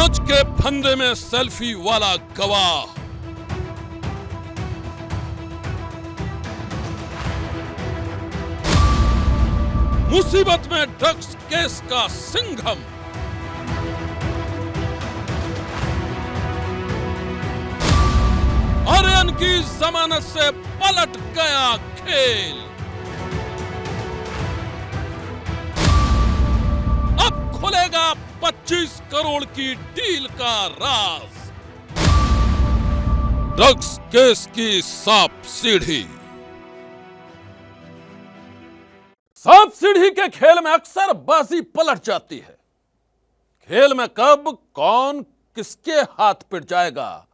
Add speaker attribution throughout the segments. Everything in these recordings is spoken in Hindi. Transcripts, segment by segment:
Speaker 1: जांच के फंदे में सेल्फी वाला गवाह। मुसीबत में ड्रग्स केस का सिंघम। आर्यन की जमानत से पलट गया खेल। अब खुलेगा 25 करोड़ की डील का राज। ड्रग्स केस की सांप सीढ़ी। सांप सीढ़ी के खेल में अक्सर बाजी पलट जाती है। खेल में कब कौन किसके हाथ पिट जाएगा,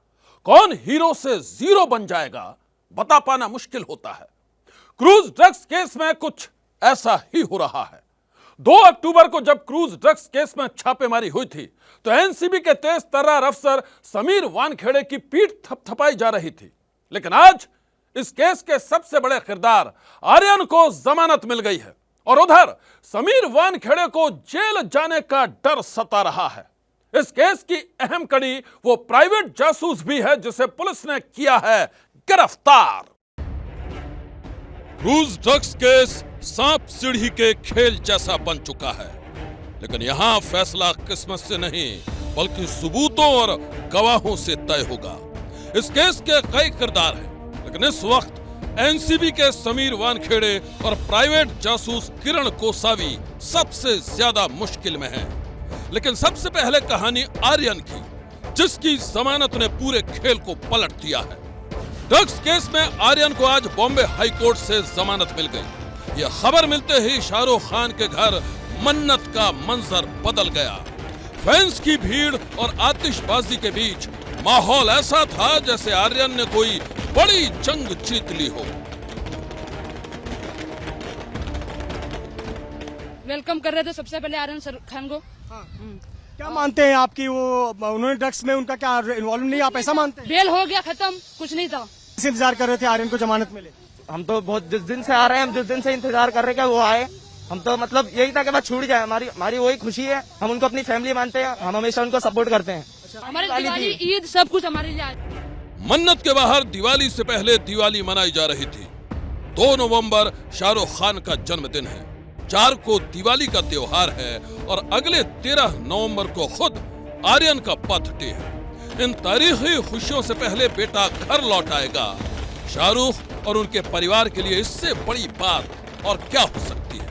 Speaker 1: कौन हीरो से जीरो बन जाएगा, बता पाना मुश्किल होता है। क्रूज ड्रग्स केस में कुछ ऐसा ही हो रहा है। 2 अक्टूबर को जब क्रूज ड्रग्स केस में छापेमारी हुई थी तो एनसीबी के तेज तर्रार अफसर समीर वानखेड़े की पीठ थपथपाई जा रही थी। लेकिन आज इस केस के सबसे बड़े किरदार आर्यन को जमानत मिल गई है और उधर समीर वानखेड़े को जेल जाने का डर सता रहा है। इस केस की अहम कड़ी वो प्राइवेट जासूस भी है जिसे पुलिस ने किया है गिरफ्तार। क्रूज ड्रग्स केस सांप सीढ़ी के खेल जैसा बन चुका है, लेकिन यहां फैसला किस्मत से नहीं बल्कि सबूतों और गवाहों से तय होगा। इस केस के कई किरदार हैं, लेकिन इस वक्त एनसीबी के समीर वानखेड़े और प्राइवेट जासूस किरण कोसावी सबसे ज्यादा मुश्किल में हैं। लेकिन सबसे पहले कहानी आर्यन की, जिसकी जमानत ने पूरे खेल को पलट दिया है। ड्रग्स केस में आर्यन को आज बॉम्बे हाई कोर्ट से जमानत मिल गई। यह खबर मिलते ही शाहरुख खान के घर मन्नत का मंजर बदल गया। फैंस की भीड़ और आतिशबाजी के बीच माहौल ऐसा था जैसे आर्यन ने कोई बड़ी जंग जीत ली हो।
Speaker 2: वेलकम कर रहे थे सबसे पहले आर्यन खान को।
Speaker 3: हाँ। क्या मानते हैं आपकी वो उन्होंने ड्रग्स में उनका क्या इन्वॉल्व नहीं, आप ऐसा मानते हैं?
Speaker 2: बेल हो गया, खत्म, कुछ नहीं था।
Speaker 3: किस इंतजार कर रहे थे आर्यन को जमानत मिले?
Speaker 4: हम तो बहुत जिस दिन से आ रहे हैं, हम जिस दिन से इंतजार कर रहे हैं कि वो आए। हम तो मतलब यही था कि बस छूट जाए। हमारी वही खुशी है। हम उनको अपनी फैमिली मानते हैं, हम हमेशा उनको सपोर्ट करते हैं।
Speaker 2: हमारी दिवाली, ईद, सब कुछ हमारे लिए आज।
Speaker 1: मन्नत के बाहर दिवाली से पहले दिवाली मनाई जा रही थी। 2 नवंबर शाहरुख खान का जन्मदिन है, 4 को दिवाली का त्योहार है और अगले 13 नवंबर को खुद आर्यन का बर्थडे है। इन तारीखी खुशियों से पहले बेटा घर लौट आएगा। शाहरुख और उनके परिवार के लिए इससे बड़ी बात और क्या हो सकती है।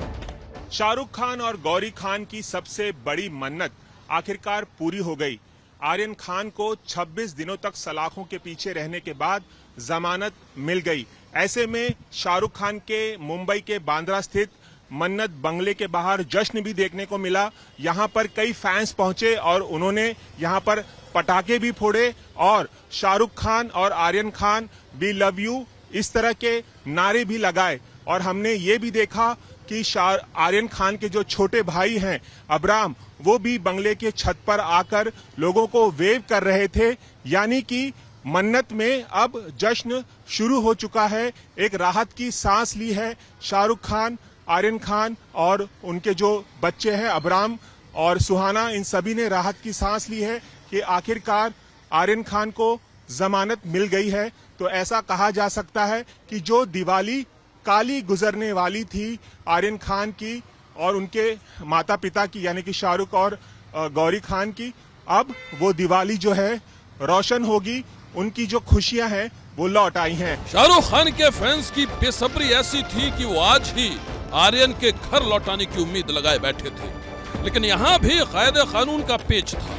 Speaker 5: शाहरुख खान और गौरी खान की सबसे बड़ी मन्नत आखिरकार पूरी हो गई। आर्यन खान को 26 दिनों तक सलाखों के पीछे रहने के बाद जमानत मिल गई। ऐसे में शाहरुख खान के मुंबई के बांद्रा स्थित मन्नत बंगले के बाहर जश्न भी देखने को मिला। यहाँ पर कई फैंस पहुंचे और उन्होंने यहाँ पर पटाखे भी फोड़े और शाहरुख खान और Aryan Khan we love you इस तरह के नारे भी लगाए। और हमने ये भी देखा कि आर्यन खान के जो छोटे भाई हैं अब्राम, वो भी बंगले के छत पर आकर लोगों को वेव कर रहे थे। यानी कि मन्नत में अब जश्न शुरू हो चुका है। एक राहत की सांस ली है शाहरुख खान, आर्यन खान और उनके जो बच्चे हैं अब्राम और सुहाना, इन सभी ने राहत की सांस ली है कि आखिरकार आर्यन खान को जमानत मिल गई है। तो ऐसा कहा जा सकता है कि जो दिवाली काली गुजरने वाली थी आर्यन खान की और उनके माता पिता की यानी कि शाहरुख और गौरी खान की, अब वो दिवाली जो है रोशन होगी। उनकी जो खुशियां हैं वो लौट आई हैं।
Speaker 1: शाहरुख खान के फैंस की बेसब्री ऐसी थी कि वो आज ही आर्यन के घर लौटाने की उम्मीद लगाए बैठे थे। लेकिन यहाँ भी कायदे कानून का पेच था।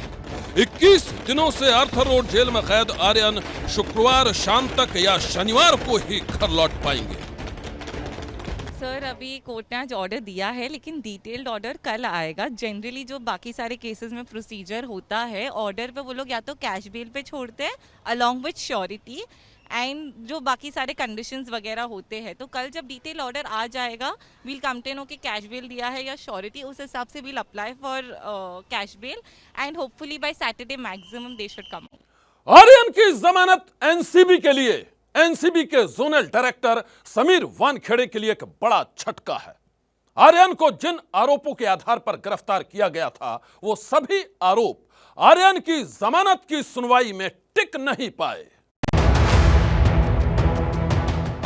Speaker 1: 21 दिनों से आर्थर रोड जेल में कैद आर्यन शुक्रवार शाम तक या शनिवार को ही घर लौट पाएंगे।
Speaker 6: सर, अभी कोर्ट ने आज ऑर्डर दिया है, लेकिन डिटेल्ड ऑर्डर कल आएगा। जनरली जो बाकी सारे केसेस में प्रोसीजर होता है, ऑर्डर पे वो लोग या तो कैश बेल पे छोड़ते हैं अलॉन्ग विथ श्योरिटी एंड जो बाकी सारे कंडीशंस वगैरह होते हैं। तो कल जब डिटेल ऑर्डर आ जाएगा, वील कम टू नो कि कैश बेल दिया है या श्योरिटी, उस हिसाब से we'll apply for cash bail and hopefully by Saturday maximum they should come out.
Speaker 1: Aryan की जमानत एनसीबी के लिए एनसीबी के जोनल डायरेक्टर समीर वानखेड़े के लिए एक बड़ा झटका है। आर्यन को जिन आरोपों के आधार पर गिरफ्तार किया गया था वो सभी आरोप आर्यन की जमानत की सुनवाई में टिक नहीं पाए।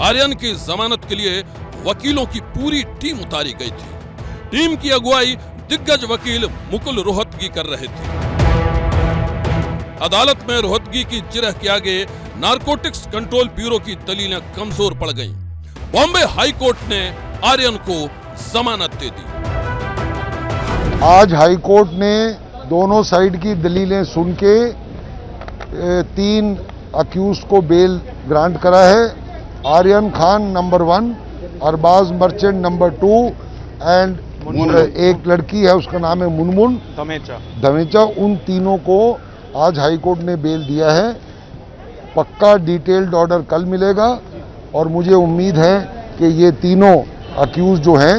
Speaker 1: आर्यन की जमानत के लिए वकीलों की पूरी टीम उतारी गई थी। टीम की अगुवाई दिग्गज वकील मुकुल रोहतगी कर रहे थे। अदालत में रोहतगी की जिरह के आगे नारकोटिक्स कंट्रोल ब्यूरो की दलीलें कमजोर पड़ गईं। बॉम्बे हाई कोर्ट ने आर्यन को जमानत दे दी।
Speaker 7: आज हाई कोर्ट ने दोनों साइड की दलीलें सुन के 3 अक्यूज को बेल ग्रांट करा है। Aryan Khan number 1, Arbaaz Merchant number 2 and एक लड़की है उसका नाम है मुनमुन धमेचा। उन तीनों को आज हाई कोर्ट ने बेल दिया है। पक्का डिटेल्ड ऑर्डर कल मिलेगा और मुझे उम्मीद है कि ये तीनों अक्यूज जो हैं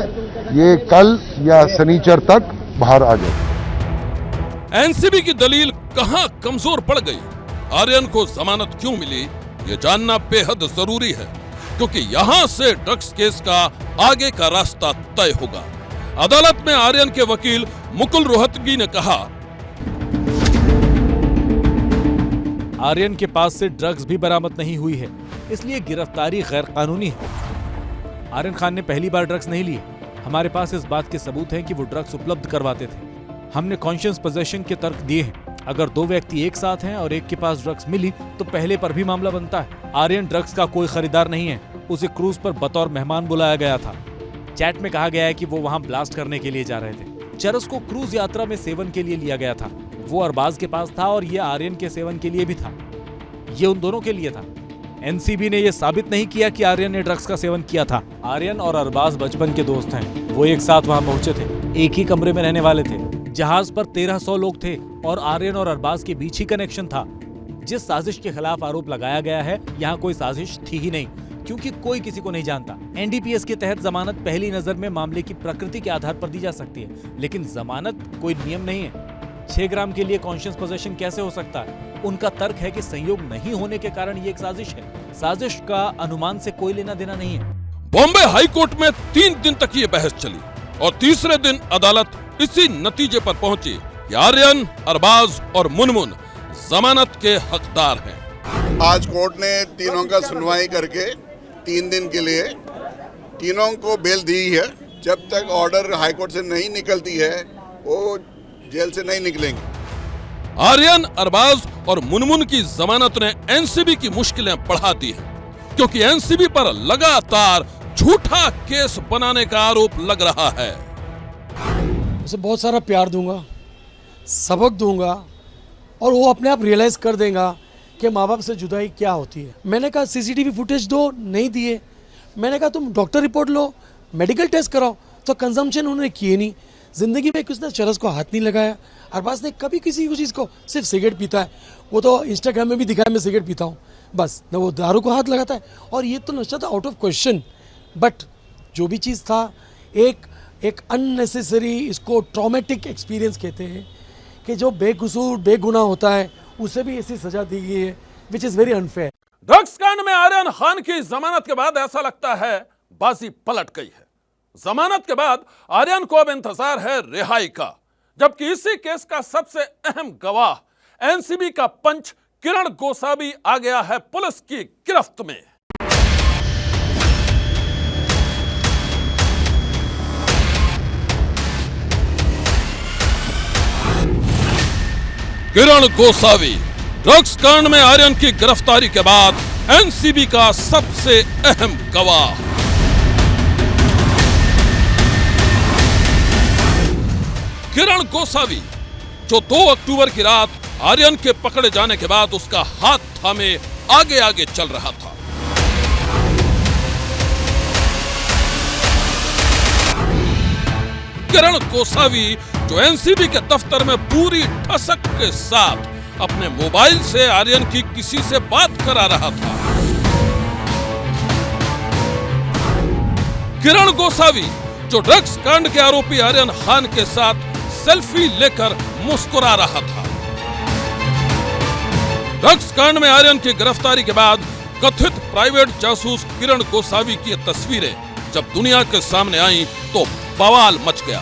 Speaker 7: ये कल या शनिचर तक बाहर आ जाए।
Speaker 1: एनसीबी की दलील कहां कमजोर पड़ गई, आर्यन को जमानत क्यों मिली, ये जानना बेहद जरूरी है, क्योंकि यहां से ड्रग्स केस का आगे का रास्ता तय होगा। अदालत में आर्यन के वकील मुकुल रोहतगी ने कहा,
Speaker 8: आर्यन के पास से ड्रग्स भी बरामद नहीं हुई है, इसलिए गिरफ्तारी गैर कानूनी है। आर्यन खान ने पहली बार ड्रग्स नहीं लिए। हमारे पास इस बात के सबूत हैं कि वो ड्रग्स उपलब्ध करवाते थे। हमने कॉन्शियस पोजेशन के तर्क दिए हैं। अगर 2 व्यक्ति एक साथ हैं और एक के पास ड्रग्स मिली तो पहले पर भी मामला बनता है। आर्यन ड्रग्स का कोई खरीदार नहीं है। उसे क्रूज पर बतौर मेहमान बुलाया गया था। चैट में कहा गया है कि वो वहां ब्लास्ट करने के लिए जा रहे थे। चरस को क्रूज यात्रा में सेवन के लिए लिया गया था। वो अरबाज के पास था और ये आर्यन के सेवन के लिए भी था। ये उन दोनों के लिए था। एनसीबी ने यह साबित नहीं किया कि आर्यन ने ड्रग्स का सेवन किया था। आर्यन और अरबाज बचपन के दोस्त हैं। वो एक साथ वहां पहुंचे थे, एक ही कमरे में रहने वाले थे। जहाज पर 1300 लोग थे और आर्यन और अरबाज के बीच ही कनेक्शन था। जिस साजिश के खिलाफ आरोप लगाया गया है, यहाँ कोई साजिश थी ही नहीं, क्योंकि कोई किसी को नहीं जानता। एनडीपीएस के तहत जमानत पहली नजर में मामले की प्रकृति के आधार पर दी जा सकती है, लेकिन जमानत कोई नियम नहीं है। 6 ग्राम के लिए कॉन्शियस पोजेशन कैसे हो सकता है? उनका तर्क है कि संयोग नहीं होने के कारण ये एक साजिश है। साजिश का अनुमान से कोई लेना देना नहीं है।
Speaker 1: बॉम्बे हाई कोर्ट में 3 दिन तक ये बहस चली और तीसरे दिन अदालत इसी नतीजे पर पहुंची कि आर्यन, अरबाज और मुनमुन जमानत के हकदार हैं।
Speaker 9: आज कोर्ट ने तीनों का सुनवाई करके 3 दिन के लिए तीनों को बेल दी है। जब तक ऑर्डर हाई कोर्ट से नहीं निकलती है वो जेल से नहीं निकलेंगे।
Speaker 1: आर्यन, अरबाज और मुनमुन की जमानत ने एनसीबी की मुश्किलें बढ़ा दी हैं, क्योंकि एनसीबी पर लगातार झूठा केस बनाने का आरोप लग रहा है।
Speaker 10: उसे बहुत सारा प्यार दूंगा, सबक दूंगा और वो अपने आप रियलाइज कर देगा कि माँ बाप से जुदाई क्या होती है। मैंने कहा सीसीटीवी फुटेज दो, नहीं दिए। मैंने कहा तुम डॉक्टर रिपोर्ट लो, मेडिकल टेस्ट कराओ, तो कंजम्पशन उन्होंने किए नहीं। जिंदगी में किसने चरस को हाथ नहीं लगाया। अरबाज ने कभी किसी चीज़ को, सिर्फ सिगरेट पीता है, वो तो इंस्टाग्राम में भी दिखाया मैं सिगरेट पीता हूँ, बस न वो दारू को हाथ लगाता है। और ये तो नशा था आउट ऑफ क्वेश्चन। बट जो भी चीज़ था एक अननेसेसरी, इसको ट्रॉमेटिक एक्सपीरियंस कहते हैं, कि जो बेकसूर बेगुनाह होता है उसे भी ऐसी सजा दी गई है, which is very unfair.
Speaker 1: Drugs कांड में आर्यन खान की जमानत के बाद ऐसा लगता है बाजी पलट गई है। जमानत के बाद आर्यन को अब इंतजार है रिहाई का, जबकि इसी केस का सबसे अहम गवाह एनसीबी का पंच किरण गोसावी आ गया है पुलिस की गिरफ्त में। किरण गोसावी ड्रग्स कांड में आर्यन की गिरफ्तारी के बाद एनसीबी का सबसे अहम गवाह। किरण गोसावी, जो 2 अक्टूबर की रात आर्यन के पकड़े जाने के बाद उसका हाथ थामे आगे आगे चल रहा था। किरण गोसावी, जो एनसीबी के दफ्तर में पूरी ठसक के साथ अपने मोबाइल से आर्यन की किसी से बात करा रहा था। किरण गोसावी, जो ड्रग्स कांड के आरोपी आर्यन खान के साथ सेल्फी लेकर मुस्कुरा रहा था। ड्रग्स कांड में आर्यन की गिरफ्तारी के बाद कथित प्राइवेट जासूस किरण गोसावी की तस्वीरें जब दुनिया के सामने आई तो बवाल मच गया।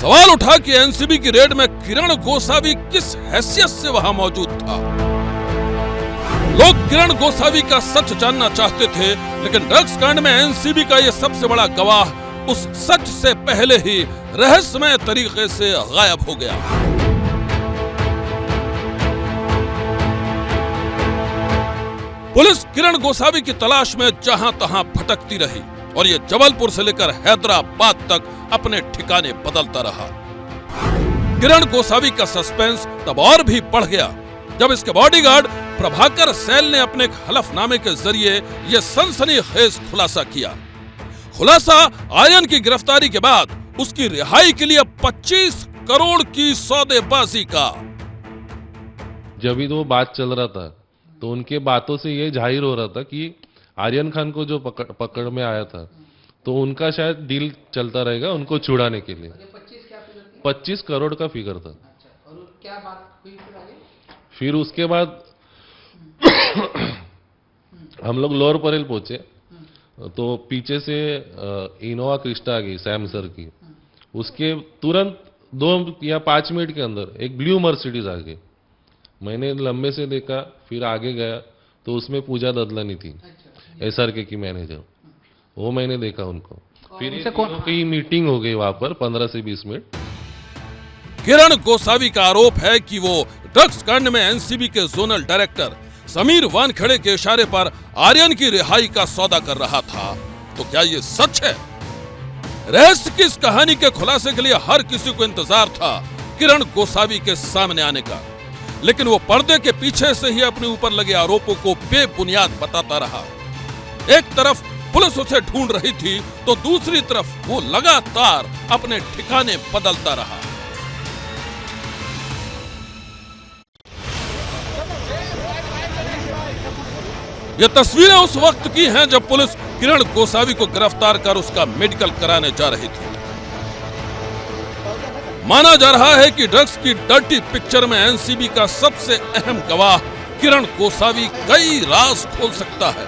Speaker 1: सवाल उठा कि एनसीबी की रेड में किरण गोसावी किस हैसियत से वहां मौजूद था। लोग किरण गोसावी का सच जानना चाहते थे, लेकिन ड्रग्स कांड में एनसीबी का यह सबसे बड़ा गवाह उस सच से पहले ही रहस्यमय तरीके से गायब हो गया। पुलिस किरण गोसावी की तलाश में जहां तहां भटकती रही और ये जबलपुर से लेकर हैदराबाद तक अपने ठिकाने बदलता रहा। किरण गोसावी का सस्पेंस तब और भी बढ़ गया जब इसके बॉडीगार्ड प्रभाकर सैल ने अपने एक हलफनामे के जरिए यह सनसनीखेज खुलासा किया। खुलासा आर्यन की गिरफ्तारी के बाद उसकी रिहाई के लिए 25 करोड़ की सौदेबाजी का।
Speaker 11: जब भी वो बात चल रहा था तो उनके बातों से ये जाहिर हो रहा था कि आर्यन खान को जो पकड़ में आया था तो उनका शायद डील चलता रहेगा उनको छुड़ाने के लिए। 25 करोड़ का फिगर था। और क्या बात हुई फिर उसके बाद हम लोग लोअर परेल पहुंचे तो पीछे से इनोवा क्रिस्टा आ गई सैम सर की। उसके तुरंत 2 या 5 मिनट के अंदर एक ब्लू मर्सिडीज आ गई। मैंने लंबे से देखा, फिर आगे गया तो उसमें पूजा ददलानी थी, एसआरके की मैनेजर। वो मैंने देखा उनको। फिर कहीं मीटिंग हो गई वहां पर 15 से 20 मिनट।
Speaker 1: किरण गोसावी का आरोप है कि वो ड्रग्स कांड में एनसीबी के जोनल डायरेक्टर समीर वानखेड़े के इशारे पर आर्यन की रिहाई का सौदा कर रहा था। तो क्या ये सच है? रहस्य की इस कहानी के खुलासे के लिए हर किसी को इंतजार था किरण गोसावी के सामने आने का, लेकिन वो पर्दे के पीछे से ही अपने ऊपर लगे आरोपों को बेबुनियाद बताता रहा। एक तरफ पुलिस उसे ढूंढ रही थी तो दूसरी तरफ वो लगातार अपने ठिकाने बदलता रहा। ये तस्वीरें उस वक्त की हैं जब पुलिस किरण गोसावी को गिरफ्तार कर उसका मेडिकल कराने जा रही थी। माना जा रहा है कि ड्रग्स की डर्टी पिक्चर में एनसीबी का सबसे अहम गवाह किरण गोसावी कई राज खोल सकता है।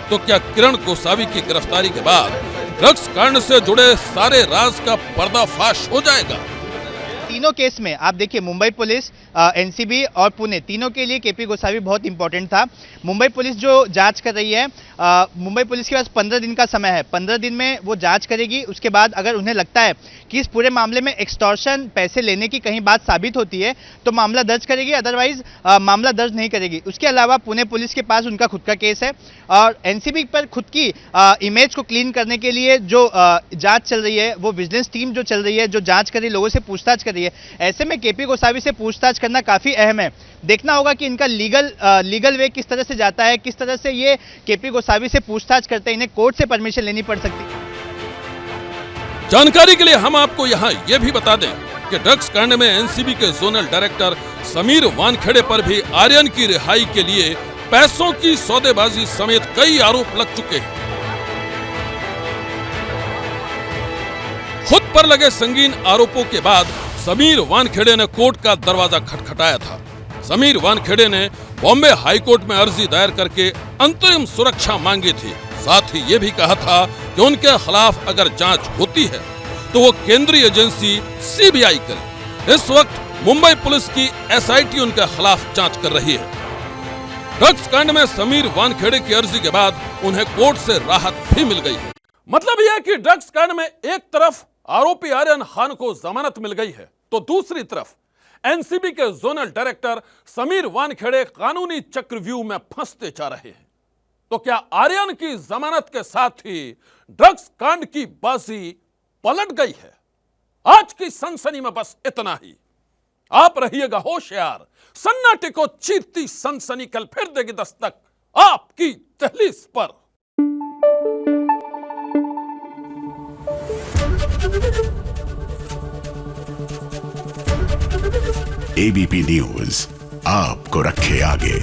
Speaker 1: तो क्या किरण गोसावी की गिरफ्तारी के बाद ड्रग्स कांड से जुड़े सारे राज का पर्दाफाश हो जाएगा?
Speaker 12: तीनों केस में आप देखिए, मुंबई पुलिस, एनसीबी और पुणे, तीनों के लिए केपी गोसावी बहुत इंपॉर्टेंट था। मुंबई पुलिस जो जांच कर रही है, मुंबई पुलिस के पास 15 दिन का समय है। 15 दिन में वो जांच करेगी। उसके बाद अगर उन्हें लगता है कि इस पूरे मामले में एक्सटॉर्शन, पैसे लेने की कहीं बात साबित होती है तो मामला दर्ज करेगी, अदरवाइज मामला दर्ज नहीं करेगी। उसके अलावा पुणे पुलिस के पास उनका खुद का केस है और एनसीबी पर खुद की इमेज को क्लीन करने के लिए जो जांच चल रही है, वो विजिलेंस टीम जो चल रही है, जो जांच कर रही है, लोगों से पूछताछ कर रही है। ऐसे में केपी गोसावी से पूछताछ करना काफी अहम है। देखना होगा कि इनका लीगल वे किस तरह से जाता है, किस तरह से ये केपी गोसावी से पूछताछ करते हैं। इन्हें कोर्ट से परमिशन लेनी पड़ सकती है।
Speaker 1: जानकारी के लिए हम आपको यहाँ ये भी बता दें कि ड्रग्स कांड में एनसीबी के जोनल डायरेक्टर समीर वानखेड़े पर भी आर्यन की रिहाई के लिए पैसों की सौदेबाजी समेत कई आरोप लग चुके हैं। खुद पर लगे संगीन आरोपों के बाद समीर वानखेड़े ने कोर्ट का दरवाजा खटखटाया था। समीर वानखेड़े ने बॉम्बे हाईकोर्ट में अर्जी दायर करके अंतरिम सुरक्षा मांगी थी। साथ ही ये भी कहा था कि उनके खिलाफ अगर जांच होती है तो वो केंद्रीय एजेंसी सीबीआई करे। इस वक्त मुंबई पुलिस की एसआईटी उनके खिलाफ जांच कर रही है। ड्रग्स कांड में समीर वानखेड़े की अर्जी के बाद उन्हें कोर्ट से राहत भी मिल गई है। मतलब यह कि ड्रग्स कांड में एक तरफ आरोपी आर्यन खान को जमानत मिल गई है तो दूसरी तरफ एनसीबी के जोनल डायरेक्टर समीर वानखेड़े कानूनी चक्रव्यूह में फंसते जा रहे हैं। तो क्या आर्यन की जमानत के साथ ही ड्रग्स कांड की बाजी पलट गई है? आज की सनसनी में बस इतना ही। आप रहिएगा होशियार, सन्नाटे को चीरती सनसनी कल फिर देगी दस्तक आपकी दहलीज पर।
Speaker 13: एबीपी न्यूज आपको रखे आगे।